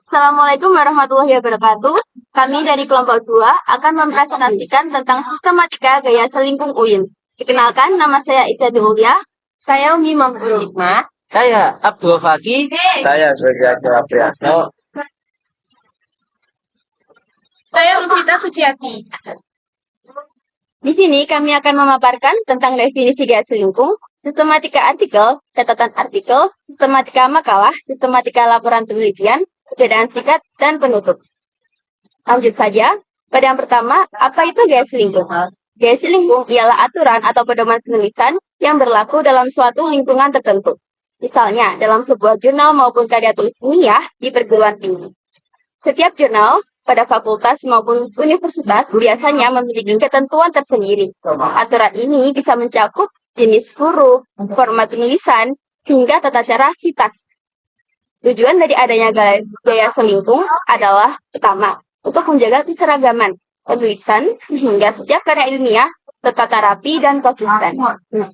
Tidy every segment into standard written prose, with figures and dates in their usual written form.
Assalamualaikum warahmatullahi wabarakatuh. Kami dari kelompok 2 akan mempresentasikan tentang sistematika gaya selingkuh UIN. Perkenalkan, nama saya Ida Aulia. Saya Umi Mampu Hikmah. Saya Abdul Fakih. Saya Suryadi Aprianto. Saya Ujita Suciati. Di sini kami akan memaparkan tentang definisi gaya selingkuh, sistematika artikel, catatan artikel, sistematika makalah, sistematika laporan penelitian, perbedaan singkat, dan penutup. Lanjut saja. Pada yang pertama, apa itu gaya selingkuh? Gaya selingkuh ialah aturan atau pedoman penulisan yang berlaku dalam suatu lingkungan tertentu. Misalnya, dalam sebuah jurnal maupun karya tulis ilmiah di perguruan tinggi. Setiap jurnal pada fakultas maupun universitas biasanya memiliki ketentuan tersendiri. Aturan ini bisa mencakup jenis huruf, format penulisan, hingga tata cara sintaks. Tujuan dari adanya gaya selingkuh adalah pertama, untuk menjaga keseragaman penulisan sehingga setiap karya ilmiah tertata rapi dan konsisten.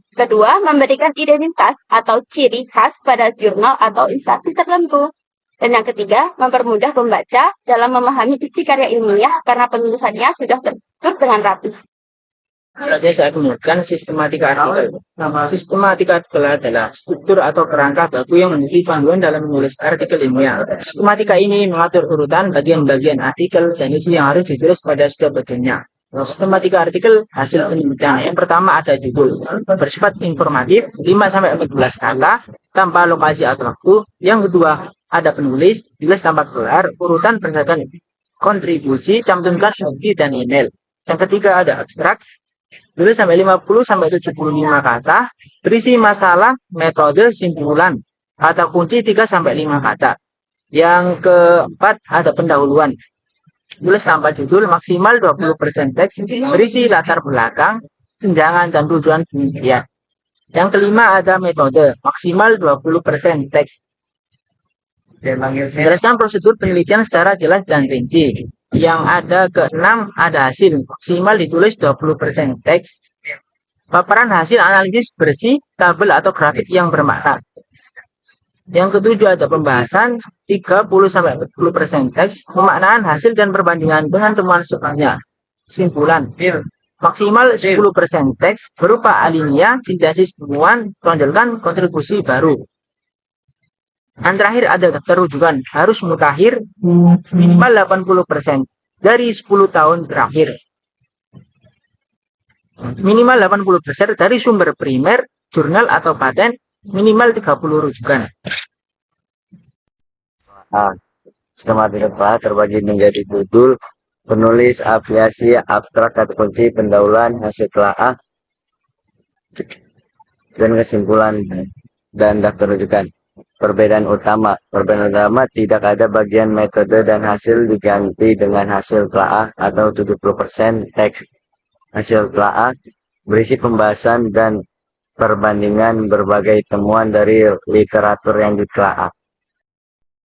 Kedua, memberikan identitas atau ciri khas pada jurnal atau instansi tertentu. Dan yang ketiga, mempermudah pembaca dalam memahami isi karya ilmiah karena penulisannya sudah terstruktur dengan rapi. Selanjutnya saya kemudian sistematika artikel. Sistematika artikel adalah struktur atau kerangka baku yang menjadi panduan dalam menulis artikel ilmiah. Sistematika ini mengatur urutan bagian-bagian artikel dan isi yang harus ditulis pada setiap bagiannya. Sistematika artikel hasil penelitian. Yang pertama ada judul, bersifat informatif 5-14 kata tanpa lokasi atau waktu. Yang kedua ada penulis, tulis tanpa gelar, urutan berdasarkan kontribusi, cantumkan bukti dan email. Yang ketiga ada abstrak, tulis sampai 50-75 kata, berisi masalah, metode, simpulan, kata kunci 3-5 kata. Yang keempat ada pendahuluan, tulis tanpa judul, maksimal 20% teks, berisi latar belakang, senjangan dan tujuan penelitian. Yang kelima ada metode, maksimal 20% teks. Menjelaskan prosedur penelitian secara jelas dan rinci. Yang ada keenam ada hasil, maksimal ditulis 20% teks. Paparan hasil analisis bersih, tabel atau grafik yang bermakna. Yang ketujuh ada pembahasan 30-40% teks, pemaknaan hasil dan perbandingan dengan temuan sebelumnya. Simpulan, maksimal 10% teks berupa alinea, sintesis temuan, tonjolkan kontribusi baru. Yang terakhir ada daftar rujukan, harus mutakhir minimal 80% dari 10 tahun terakhir. Minimal 80% dari sumber primer, jurnal atau paten, minimal 30 rujukan. Sistematika terbagi menjadi judul, penulis, afiliasi, abstrak, kata kunci, pendahuluan, hasil telaah, dan kesimpulan dan daftar rujukan. Perbedaan utama tidak ada bagian metode dan hasil diganti dengan hasil telaah atau 70% teks. Hasil telaah berisi pembahasan dan perbandingan berbagai temuan dari literatur yang ditelaah.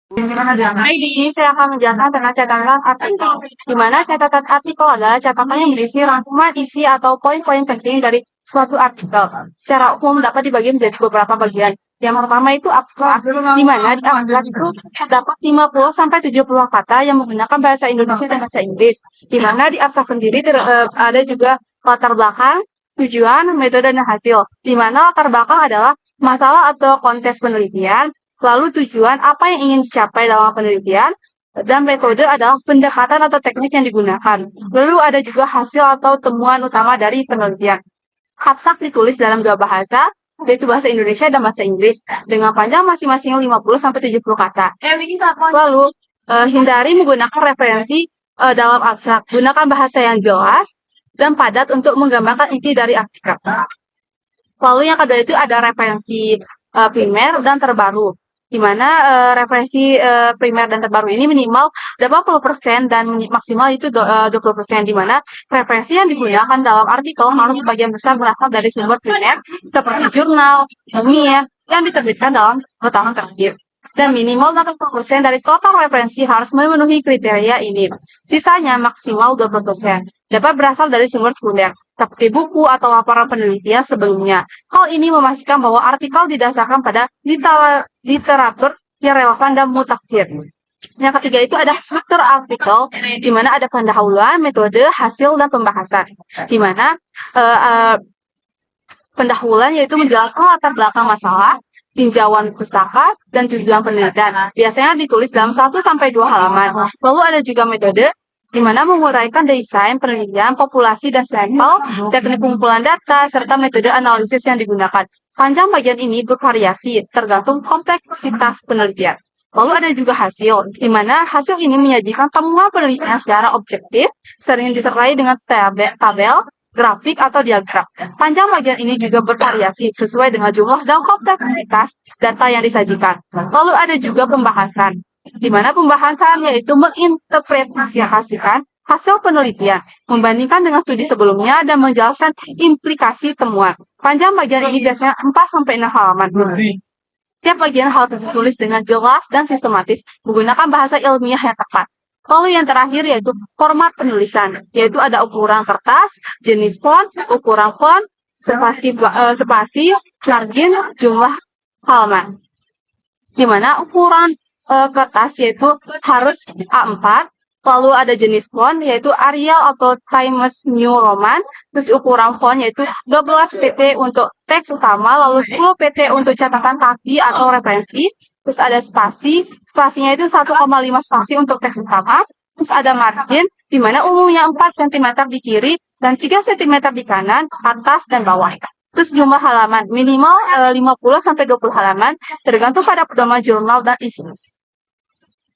Baik, di sini saya akan menjelaskan tentang catatan artikel, di mana catatan artikel adalah catatan yang berisi rangkuman isi atau poin-poin penting dari suatu artikel. Secara umum dapat dibagi menjadi beberapa bagian. Yang pertama itu abstrak, di mana di abstrak itu terdapat 50-70 kata yang menggunakan bahasa Indonesia dan bahasa Inggris. Di mana di abstrak sendiri ada juga latar belakang, tujuan, metode, dan hasil. Di mana latar belakang adalah masalah atau konteks penelitian, lalu tujuan apa yang ingin dicapai dalam penelitian, dan metode adalah pendekatan atau teknik yang digunakan. Lalu ada juga hasil atau temuan utama dari penelitian. Abstrak ditulis dalam dua bahasa, yaitu bahasa Indonesia dan bahasa Inggris, dengan panjang masing-masing 50-70 kata. Lalu, hindari menggunakan referensi dalam abstrak. Gunakan bahasa yang jelas dan padat untuk menggambarkan inti dari artikel. Lalu yang kedua itu ada referensi primer dan terbaru, di mana referensi primer dan terbaru ini minimal 80% dan maksimal itu 20%, di mana referensi yang digunakan dalam artikel harus sebagian besar berasal dari sumber primer seperti jurnal, ilmiah yang diterbitkan dalam tahun terakhir. Dan minimal 80% dari total referensi harus memenuhi kriteria ini. Sisanya maksimal 20% dapat berasal dari sumber sekunder, seperti buku atau laporan penelitian sebelumnya. Hal ini memastikan bahwa artikel didasarkan pada literatur yang relevan dan mutakhir. Yang ketiga itu ada struktur artikel, di mana ada pendahuluan, metode, hasil, dan pembahasan. Di mana pendahuluan yaitu menjelaskan latar belakang masalah, tinjauan pustaka, dan tujuan penelitian. Biasanya ditulis dalam 1-2 halaman. Lalu ada juga metode, di mana menguraikan desain penelitian, populasi dan sampel, teknik pengumpulan data, serta metode analisis yang digunakan. Panjang bagian ini bervariasi, tergantung kompleksitas penelitian. Lalu ada juga hasil, di mana hasil ini menyajikan temuan penelitian secara objektif, sering disertai dengan tabel, grafik, atau diagram. Panjang bagian ini juga bervariasi sesuai dengan jumlah dan kompleksitas data yang disajikan. Lalu ada juga pembahasan, di mana pembahasan yaitu menginterpretasikan hasil penelitian, membandingkan dengan studi sebelumnya dan menjelaskan implikasi temuan. Panjang bagian ini biasanya 4-6 halaman. Tiap bagian harus ditulis dengan jelas dan sistematis, menggunakan bahasa ilmiah yang tepat. Lalu yang terakhir yaitu format penulisan, yaitu ada ukuran kertas, jenis font, ukuran font, spasi, margin, jumlah halaman. Di mana ukuran kertas yaitu harus A4, lalu ada jenis font yaitu Arial atau Times New Roman, terus ukuran font yaitu 12 pt untuk teks utama, lalu 10 pt untuk catatan kaki atau referensi, terus ada spasinya itu 1,5 spasi untuk teks utama, terus ada margin, di mana umumnya 4 cm di kiri dan 3 cm di kanan, atas, dan bawah. Terus jumlah halaman, minimal 50-20 halaman, tergantung pada pedoman jurnal dan isinya.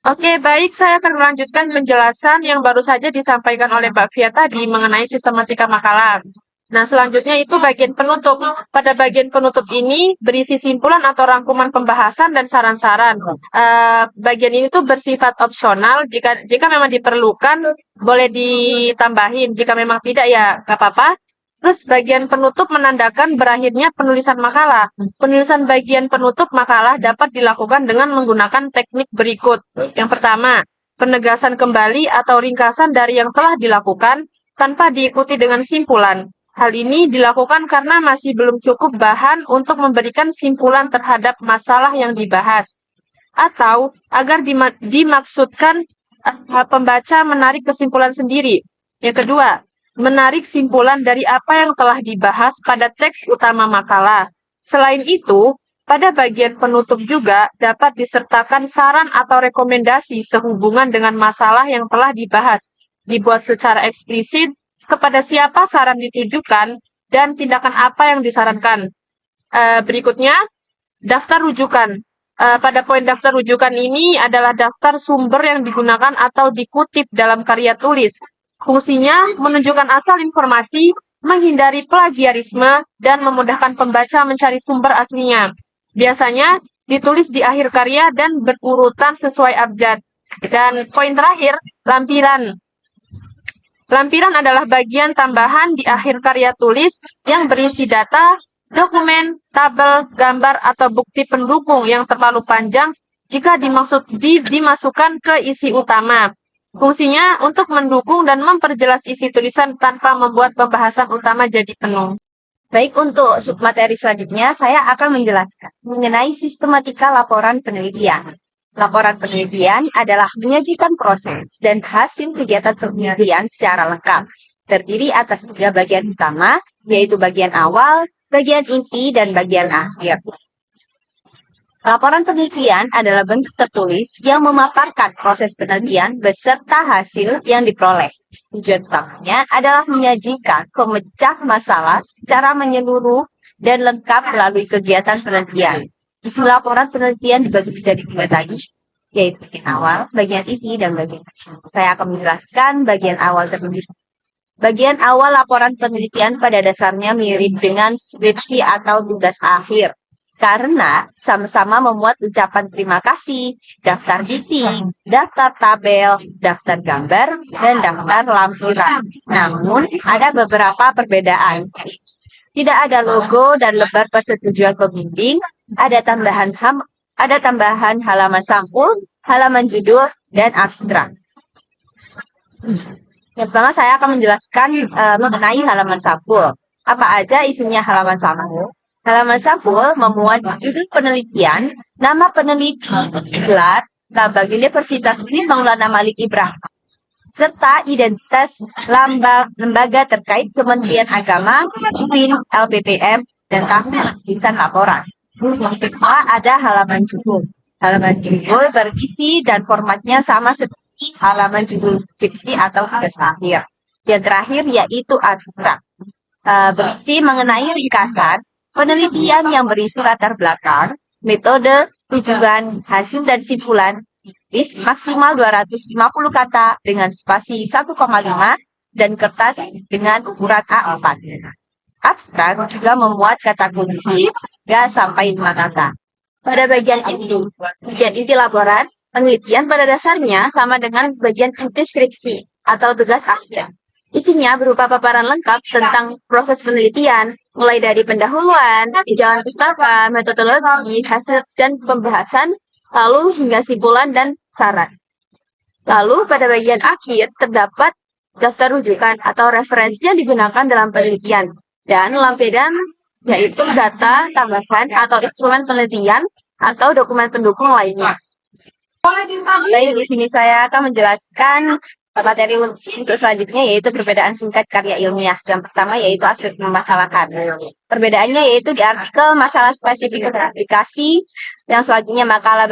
Oke, baik. Saya akan melanjutkan penjelasan yang baru saja disampaikan oleh Mbak Fia tadi mengenai sistematika makalah. Nah, selanjutnya itu bagian penutup. Pada bagian penutup ini berisi simpulan atau rangkuman pembahasan dan saran-saran. Bagian ini tuh bersifat opsional. Jika memang diperlukan, boleh ditambahin. Jika memang tidak, ya nggak apa-apa. Terus bagian penutup menandakan berakhirnya penulisan makalah. Penulisan bagian penutup makalah dapat dilakukan dengan menggunakan teknik berikut. Yang pertama, penegasan kembali atau ringkasan dari yang telah dilakukan tanpa diikuti dengan simpulan. Hal ini dilakukan karena masih belum cukup bahan untuk memberikan simpulan terhadap masalah yang dibahas. Atau agar dimaksudkan pembaca menarik kesimpulan sendiri. Yang kedua, menarik simpulan dari apa yang telah dibahas pada teks utama makalah. Selain itu, pada bagian penutup juga dapat disertakan saran atau rekomendasi sehubungan dengan masalah yang telah dibahas, dibuat secara eksplisit kepada siapa saran ditujukan dan tindakan apa yang disarankan. Berikutnya, daftar rujukan. Pada poin daftar rujukan ini adalah daftar sumber yang digunakan atau dikutip dalam karya tulis. Fungsinya menunjukkan asal informasi, menghindari plagiarisme, dan memudahkan pembaca mencari sumber aslinya. Biasanya ditulis di akhir karya dan berurutan sesuai abjad. Dan poin terakhir, lampiran. Lampiran adalah bagian tambahan di akhir karya tulis yang berisi data, dokumen, tabel, gambar, atau bukti pendukung yang terlalu panjang jika dimasukkan ke isi utama. Fungsinya untuk mendukung dan memperjelas isi tulisan tanpa membuat pembahasan utama jadi penuh. Baik, untuk submateri selanjutnya saya akan menjelaskan mengenai sistematika laporan penelitian. Laporan penelitian adalah menyajikan proses dan hasil kegiatan penelitian secara lengkap. Terdiri atas 3 bagian utama, yaitu bagian awal, bagian inti, dan bagian akhir. Laporan penelitian adalah bentuk tertulis yang memaparkan proses penelitian beserta hasil yang diperoleh. Tujuan utamanya adalah menyajikan pemecah masalah secara menyeluruh dan lengkap melalui kegiatan penelitian. Isi laporan penelitian dibagi menjadi 3 tadi, yaitu bagian awal, bagian inti, dan bagian akhir. Saya akan menjelaskan bagian awal terlebih dahulu. Bagian awal laporan penelitian pada dasarnya mirip dengan skripsi atau tugas akhir, karena sama-sama memuat ucapan terima kasih, daftar meeting, daftar tabel, daftar gambar, dan daftar lampiran. Namun, ada beberapa perbedaan. Tidak ada logo dan lembar persetujuan pembimbing, ada tambahan halaman sampul, halaman judul, dan abstrak. Yang pertama saya akan menjelaskan mengenai halaman sampul. Apa aja isinya halaman sampul? Halaman sampul memuat judul penelitian, nama peneliti, gelar, Lambang Universitas Uni Maulana Malik Ibrahim, serta identitas lembaga terkait Kementerian Agama, UIN, LPPM, dan tahun penulisan laporan. Yang kedua ada halaman judul. Halaman judul berisi dan formatnya sama seperti halaman judul skripsi atau tugas akhir. Yang terakhir yaitu abstrak. Berisi mengenai ringkasan penelitian yang berisi latar belakang, metode, tujuan, hasil dan simpulan, tulis maksimal 250 kata dengan spasi 1,5 dan kertas dengan ukuran A4. Abstrak juga memuat kata kunci 3 sampai 5 kata. Pada bagian inti laporan, penelitian pada dasarnya sama dengan bagian inti skripsi atau tugas akhir. Isinya berupa paparan lengkap tentang proses penelitian, mulai dari pendahuluan, tinjauan pustaka, metodologi, hasil dan pembahasan, lalu hingga simpulan dan saran. Lalu pada bagian akhir terdapat daftar rujukan atau referensi yang digunakan dalam penelitian dan lampiran yaitu data, tambahan atau instrumen penelitian atau dokumen pendukung lainnya. Baik, di sini saya akan menjelaskan materi untuk selanjutnya yaitu perbedaan singkat karya ilmiah. Yang pertama yaitu aspek permasalahan. Perbedaannya yaitu di artikel masalah spesifik aplikasi, yang selanjutnya makalah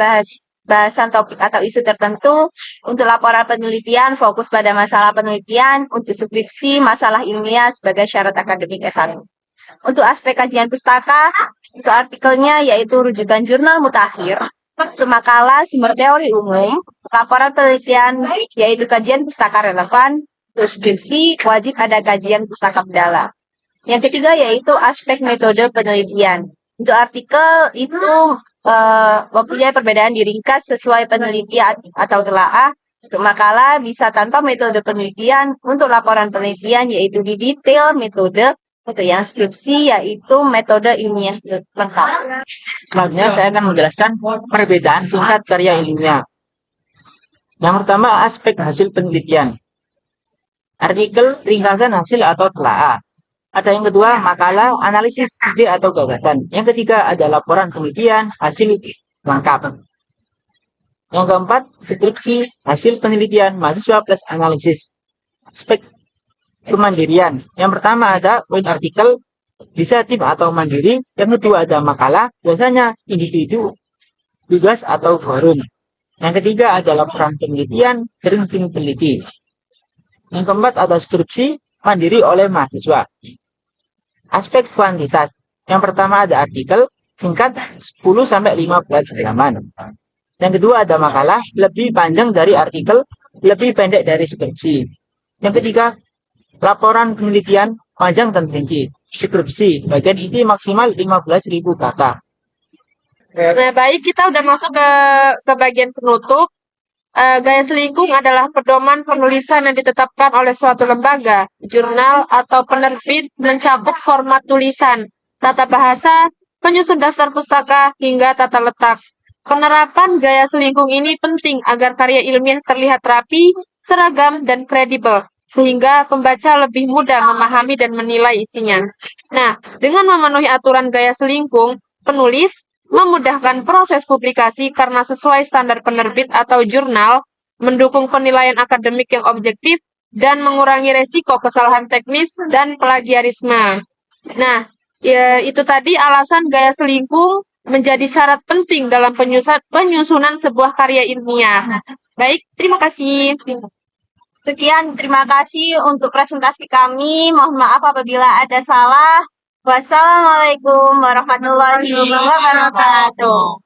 bahasan topik atau isu tertentu. Untuk laporan penelitian fokus pada masalah penelitian, untuk skripsi masalah ilmiah sebagai syarat akademik S1. Untuk aspek kajian pustaka, untuk artikelnya yaitu rujukan jurnal mutakhir. Untuk makalah sumber teori umum, laporan penelitian yaitu kajian pustaka relevan. Untuk skripsi wajib ada kajian pustaka mendalam. Yang ketiga yaitu aspek metode penelitian. Untuk artikel itu mempunyai perbedaan diringkas sesuai penelitian atau telaah. Untuk makalah bisa tanpa metode penelitian. Untuk laporan penelitian yaitu di detail metode. Untuk yang skripsi yaitu metode ilmiah lengkap. Selanjutnya saya akan menjelaskan perbedaan singkat karya ilmiah. Yang pertama, aspek hasil penelitian. Artikel, ringkasan hasil atau telaah. Ada yang kedua, makalah, analisis ide atau gagasan. Yang ketiga ada laporan penelitian, hasil lengkap. Yang keempat, skripsi, hasil penelitian, mahasiswa plus analisis. Aspek kemandirian. Yang pertama ada poin artikel, bisa tim atau mandiri. Yang kedua ada makalah, biasanya individu, tugas atau forum. Yang ketiga ada laporan penelitian, sering tim peneliti. Yang keempat ada skripsi, mandiri oleh mahasiswa. Aspek kuantitas. Yang pertama ada artikel, singkat 10-15 halaman. Yang kedua ada makalah, lebih panjang dari artikel, lebih pendek dari skripsi. Yang ketiga, laporan penelitian, panjang dan rinci. Skripsi, bagian inti maksimal 15.000 kata. Nah, baik, kita udah masuk ke bagian penutup. Gaya selingkung adalah pedoman penulisan yang ditetapkan oleh suatu lembaga, jurnal, atau penerbit mencakup format tulisan, tata bahasa, penyusun daftar pustaka, hingga tata letak. Penerapan gaya selingkung ini penting agar karya ilmiah terlihat rapi, seragam, dan kredibel, sehingga pembaca lebih mudah memahami dan menilai isinya. Nah, dengan memenuhi aturan gaya selingkung, penulis memudahkan proses publikasi karena sesuai standar penerbit atau jurnal, mendukung penilaian akademik yang objektif, dan mengurangi resiko kesalahan teknis dan plagiarisme. Nah, itu tadi alasan gaya selingkung menjadi syarat penting dalam penyusunan sebuah karya ilmiah. Baik, terima kasih. Sekian, terima kasih untuk presentasi kami. Mohon maaf apabila ada salah. Wassalamualaikum warahmatullahi wabarakatuh.